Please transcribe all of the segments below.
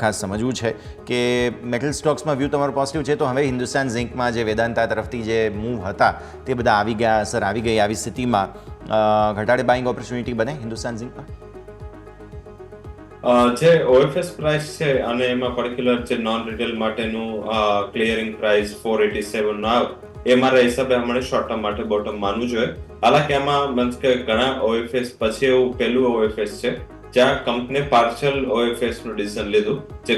ખાસ સમજવું છે કે મેટલ સ્ટોક્સમાં વ્યૂ તમારો પોઝિટિવ છે, તો હવે હિન્દુસ્તાન ઝિંકમાં જે વેદાંતા તરફથી જે મૂવ હતા તે બધા આવી ગયા, અસર આવી ગઈ, આવી સ્થિતિમાં ઘટાડે બાઇંગ ઓપોર્ચ્યુનિટી બને હિન્દુસ્તાન ઝિંકમાં? જે ઓએફએસ પ્રાઇસ છે અને એમાં પર્ટિક્યુલર જે નોન રિટેલ માટેનું ક્લિયરિંગ પ્રાઇસ 487 ના એ મારા હિસાબે હમણાં શોર્ટ ટર્મ માટે બોટમ માનવું જોઈએ. હાલાકી આમાં મીન્સ કે ઘણા ઓએફએસ પછી એવું પહેલું ઓએફએસ છે જ્યાં કંપની પાર્શિયલ ઓએફએસ નું ડિસિઝન લીધું, જે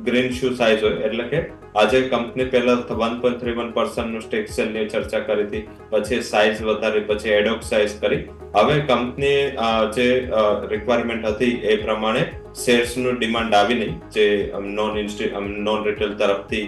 ગ્રીન શૂ સાઇઝ હોય, એટલે કે આજે કંપની પહેલા 1.31% નું સ્ટેક સેલ ની ચર્ચા કરી હતી, પછી સાઇઝ વધારી, પછી એડોક સાઇઝ કરી. હવે કંપની જે રિક્વાયરમેન્ટ હતી એ પ્રમાણે શેર્સ નું ડિમાન્ડ આવી નહીં, જે નોન રિટેલ તરફથી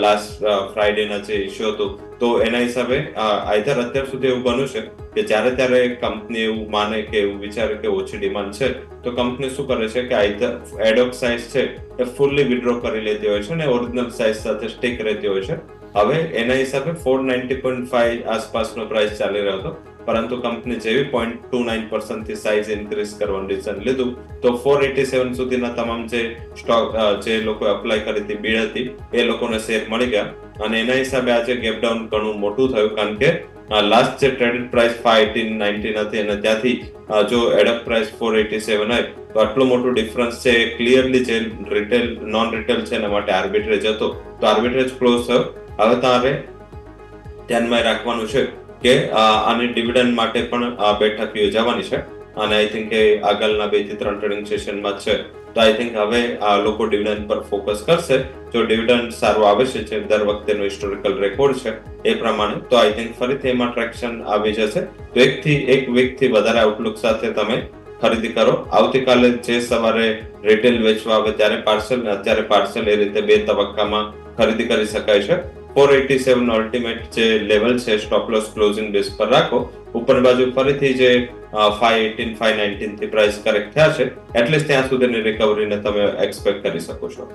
લાસ્ટ ફ્રાઈડે ના જે ઇશ્યુ હતું. તો એના હિસાબે આઈધર અત્યાર સુધી એવું બન્યું છે કે જ્યારે ત્યારે કંપની એવું માને કે એવું વિચારે કે ઓછી ડિમાન્ડ છે, તો કંપની શું કરે છે કે આઈધર એડોક સાઇઝ છે એ ફૂલ્લી વિડ્રો કરી લેતી હોય છે અને ઓરિજિનલ સાઇઝ સાથે સ્ટીક રહેતી હોય છે. હવે એના હિસાબે 490.5 આસપાસનો પ્રાઇસ ચાલી રહ્યો હતો, પરંતુ કંપની જેવી 0.29% થી સાઇઝ ઇન્ક્રીઝ કરવાનું ડિસિઝન લીધું, તો 487 સુધીના તમામ જે સ્ટોક જે લોકો એપ્લાય કરી હતી, બીડ હતી, એ લોકોને શેર મળી ગયા. અને એના હિસાબે આજે ગેપ ડાઉન ઘણું મોટું થયું, કારણ કે લાસ્ટ જે ટ્રેડેડ પ્રાઇસ 518.19 હતી અને ત્યાંથી જો એડોક પ્રાઇસ 487 હોય તો આટલું મોટું ડિફરન્સ છે. ક્લિયરલી જે રિટેલ નોન રિટેલ છે એના માટે આર્બિટ્રેજ હતો, તો આર્બિટ્રેજ ક્લોઝ થયો. હવે તમારે ધ્યાનમાં રાખવાનું છે કે આની ડિવિડન્ડ માટે પણ બેઠક યોજાવાની છે અને આઈ થિંક કે આગળના 2 થી 3 ટ્રેડિંગ સેશનમાં છે. તો આઈ થિંક હવે લોકો ડિવિડન્ડ પર ફોકસ કરશે. જો ડિવિડન્ડ સારું આવે છે, જે દર વખતેનો હિસ્ટોરિકલ રેકોર્ડ છે એ પ્રમાણે, તો આઈ થિંક ફરીથી એમાં ટ્રેક્શન આવી જશે. તો એક વીકથી વધારે આઉટલુક સાથે તમે ખરીદી કરો. આવતીકાલે જે સવારે રિટેલ વેચવા આવે ત્યારે પાર્સલ, અત્યારે પાર્સલ, એ રીતે 2 તબક્કામાં ખરીદી કરી શકાય છે. 487 અલ્ટિમેટ જે લેવલ છે, સ્ટોપ લોસ ક્લોઝિંગ બેઝ પર રાખો. ઉપર બાજુ ફરીથી જે 518 519 થી પ્રાઇસ કરેક્ટ થયા છે, એટલીસ્ટ ત્યાં સુધીની રિકવરીને તમે એક્સપેક્ટ કરી શકો છો.